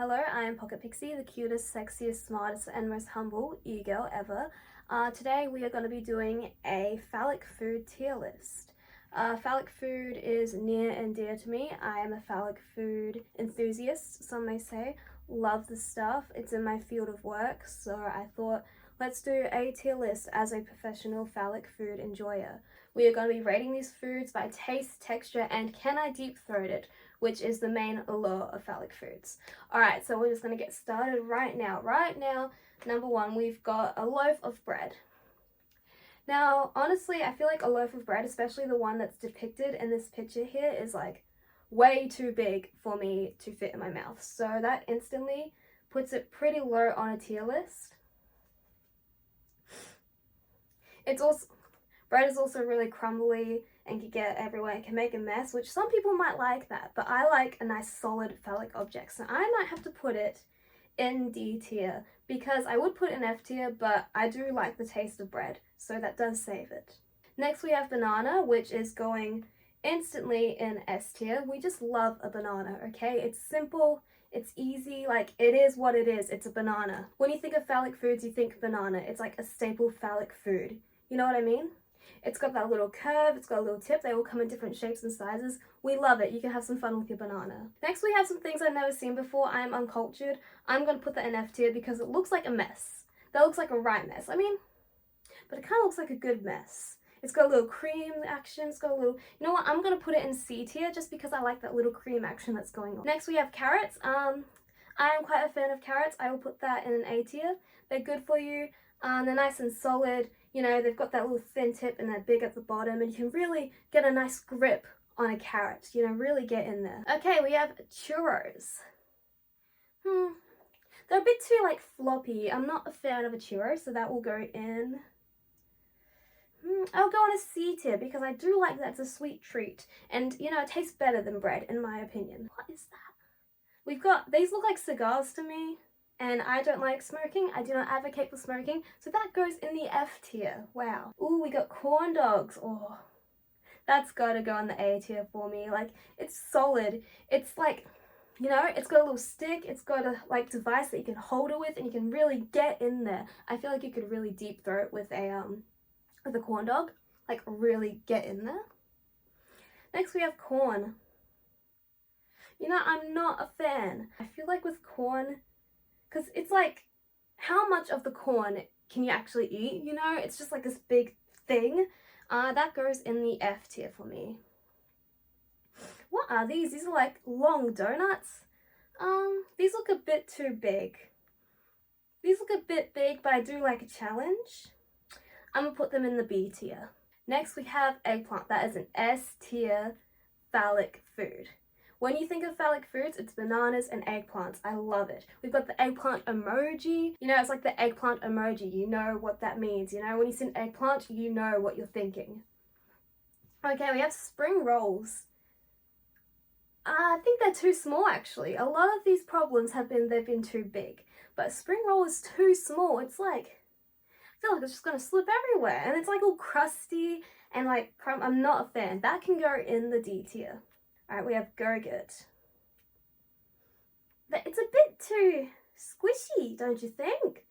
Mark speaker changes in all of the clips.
Speaker 1: Hello, I am Pocket Pixie, the cutest, sexiest, smartest, and most humble e-girl ever. Today we are going to be doing a phallic food tier list. Phallic food is near and dear to me. I am a phallic food enthusiast, some may say. Love the stuff. It's in my field of work, so I thought let's do a tier list as a professional phallic food enjoyer. We are going to be rating these foods by taste, texture, and can I deep throat it, which is the main allure of phallic foods. Alright, so we're just going to get started right now. Right now, number one, we've got a loaf of bread. Now, honestly, I feel like a loaf of bread, especially the one that's depicted in this picture here, is like way too big for me to fit in my mouth. So that instantly puts it pretty low on a tier list. Bread is also really crumbly and can get everywhere and can make a mess, which some people might like that, but I like a nice solid phallic object, so I might have to put it in D tier because I would put it in F tier, but I do like the taste of bread, so that does save it. Next we have banana, which is going instantly in S tier. We just love a banana, okay? It's simple, it's easy, like it is what it is. It's a banana. When you think of phallic foods, you think banana. It's like a staple phallic food. You know what I mean? It's got that little curve, it's got a little tip, they all come in different shapes and sizes. We love it, you can have some fun with your banana. Next we have some things I've never seen before. I am uncultured. I'm going to put that in F tier because it looks like a mess. That looks like a right mess. I mean, but it kind of looks like a good mess. It's got a little cream action, it's got a little, you know what, I'm going to put it in C tier just because I like that little cream action that's going on. Next we have carrots. I am quite a fan of carrots. I will put that in an A tier. They're good for you. They're nice and solid. You know, they've got that little thin tip and they're big at the bottom, and you can really get a nice grip on a carrot. You know, really get in there. Okay, we have churros. They're a bit too like floppy. I'm not a fan of a churro, so that will go in. I'll go on a C tier because I do like that it's a sweet treat, and you know, it tastes better than bread in my opinion. What is that? We've got, these look like cigars to me, and I don't like smoking. I do not advocate for smoking, so that goes in the F tier. Wow. Ooh, we got corn dogs. Oh, that's gotta go in the A tier for me. Like, it's solid. It's like, you know, it's got a little stick. It's got a like device that you can hold it with, and you can really get in there. I feel like you could really deep throat with a corn dog. Like, really get in there. Next we have corn. You know, I'm not a fan. I feel like with corn, because it's like, how much of the corn can you actually eat? You know, it's just like this big thing. That goes in the F tier for me. What are these? These are like long donuts. These look a bit too big. These look a bit big, but I do like a challenge. I'm gonna put them in the B tier. Next we have eggplant. That is an S tier phallic food. When you think of phallic foods, it's bananas and eggplants. I love it. We've got the eggplant emoji. You know, it's like the eggplant emoji. You know what that means. You know, when you see an eggplant, you know what you're thinking. Okay, we have spring rolls. I think they're too small actually. A lot of these problems they've been too big. But spring roll is too small. It's like, I feel like it's just gonna slip everywhere. And it's like all crusty and like crumb. I'm not a fan. That can go in the D tier. Alright, we have Go-Gurt. It's a bit too squishy, don't you think?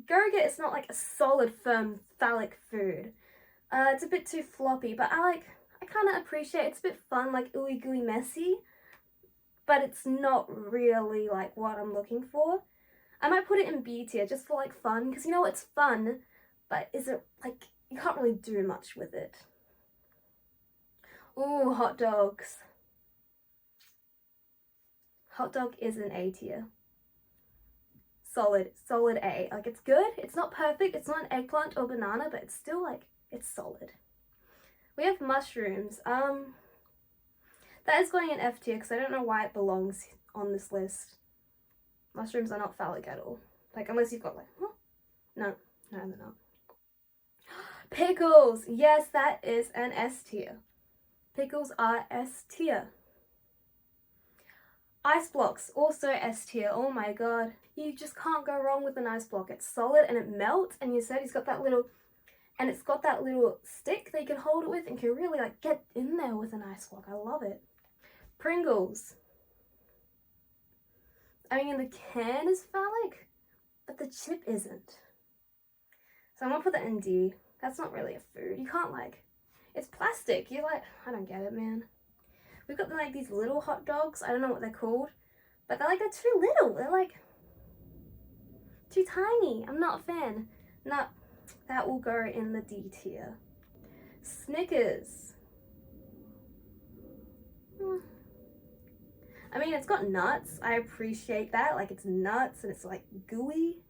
Speaker 1: Go-Gurt is not like a solid, firm, phallic food. It's a bit too floppy, but I kind of appreciate it. It's a bit fun, like ooey gooey messy, but it's not really like what I'm looking for. I might put it in B tier just for like fun, because you know it's fun, but is it like, you can't really do much with it. Ooh, hot dogs. Hot dog is an A tier. Solid A. Like, it's good. It's not perfect. It's not an eggplant or banana, but it's still like, it's solid. We have mushrooms. That is going in F tier because I don't know why it belongs on this list. Mushrooms are not phallic at all. Like, unless you've got like, huh? No, they're not. Pickles. Yes, that is an S tier. Pickles are S tier. Ice blocks, also S tier. Oh my god. You just can't go wrong with an ice block. It's solid and it melts, and you said it's got that little, and it's got that little stick that you can hold it with and can really like get in there with an ice block. I love it. Pringles. I mean, the can is phallic, but the chip isn't. So I'm gonna put that in D. That's not really a food. You can't like, it's plastic. You're like, I don't get it, man. We've got like these little hot dogs. I don't know what they're called, but they're too little. They're like too tiny. I'm not a fan. No, that will go in the D tier. Snickers. I mean, it's got nuts. I appreciate that. Like, it's nuts and it's like gooey,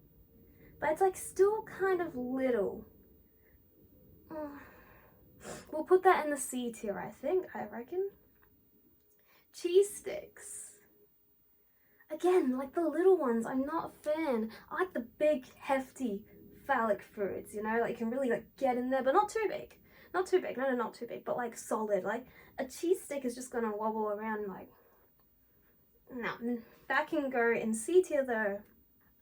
Speaker 1: but it's like still kind of little. We'll put that in the C tier, I reckon. Cheese sticks. Again, like the little ones, I'm not a fan. I like the big, hefty phallic foods, you know, like you can really like get in there, but not too big. Not too big, no, not too big, but like solid. Like a cheese stick is just gonna wobble around like, no. That can go in C tier though.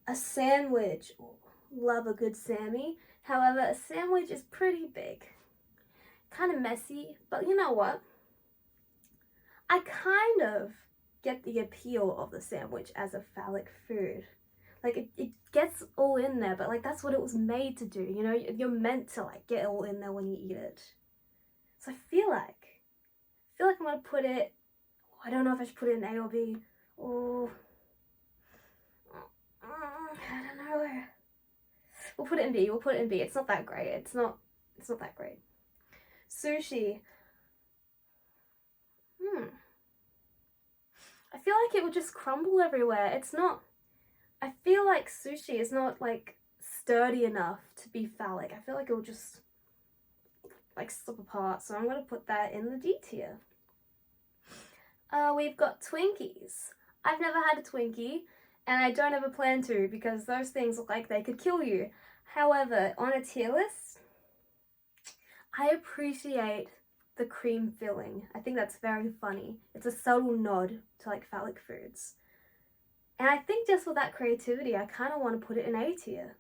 Speaker 1: A sandwich. Oh, love a good Sammy. However, a sandwich is pretty big. Kind of messy, but you know what? I kind of get the appeal of the sandwich as a phallic food. Like it gets all in there, but like that's what it was made to do, you know? You're meant to like get all in there when you eat it. So I feel like I'm gonna put it, I don't know if I should put it in A or B. Oh, I don't know. We'll put it in B, It's not that great. It's not that great. Sushi. I feel like it would just crumble everywhere. It's not, I feel like sushi is not like sturdy enough to be phallic. I feel like it will just like slip apart. So I'm gonna put that in the D tier. We've got Twinkies. I've never had a Twinkie and I don't ever plan to because those things look like they could kill you. However, on a tier list, I appreciate the cream filling. I think that's very funny. It's a subtle nod to like phallic foods. And I think just with that creativity, I kind of want to put it in A tier.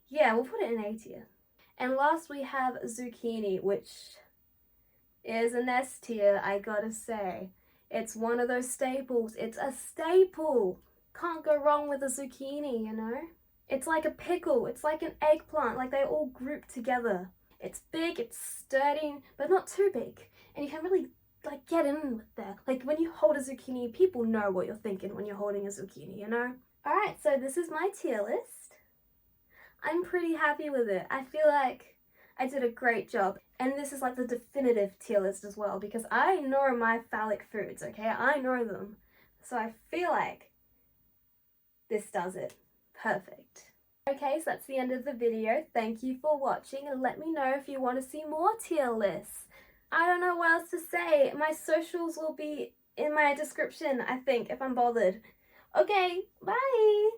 Speaker 1: Yeah, we'll put it in A tier. And last we have zucchini, which is an S tier, I gotta say. It's one of those staples. It's a staple. Can't go wrong with a zucchini, you know? It's like a pickle. It's like an eggplant. Like they all group together. It's big, it's sturdy, but not too big. And you can really like get in with that. Like when you hold a zucchini, people know what you're thinking when you're holding a zucchini, you know? Alright, so this is my tier list. I'm pretty happy with it. I feel like I did a great job. And this is like the definitive tier list as well because I know my phallic foods, okay? I know them. So I feel like this does it. Perfect. Okay, so that's the end of the video. Thank you for watching and let me know if you want to see more tier lists. I don't know what else to say. My socials will be in my description, I think, if I'm bothered. Okay, bye!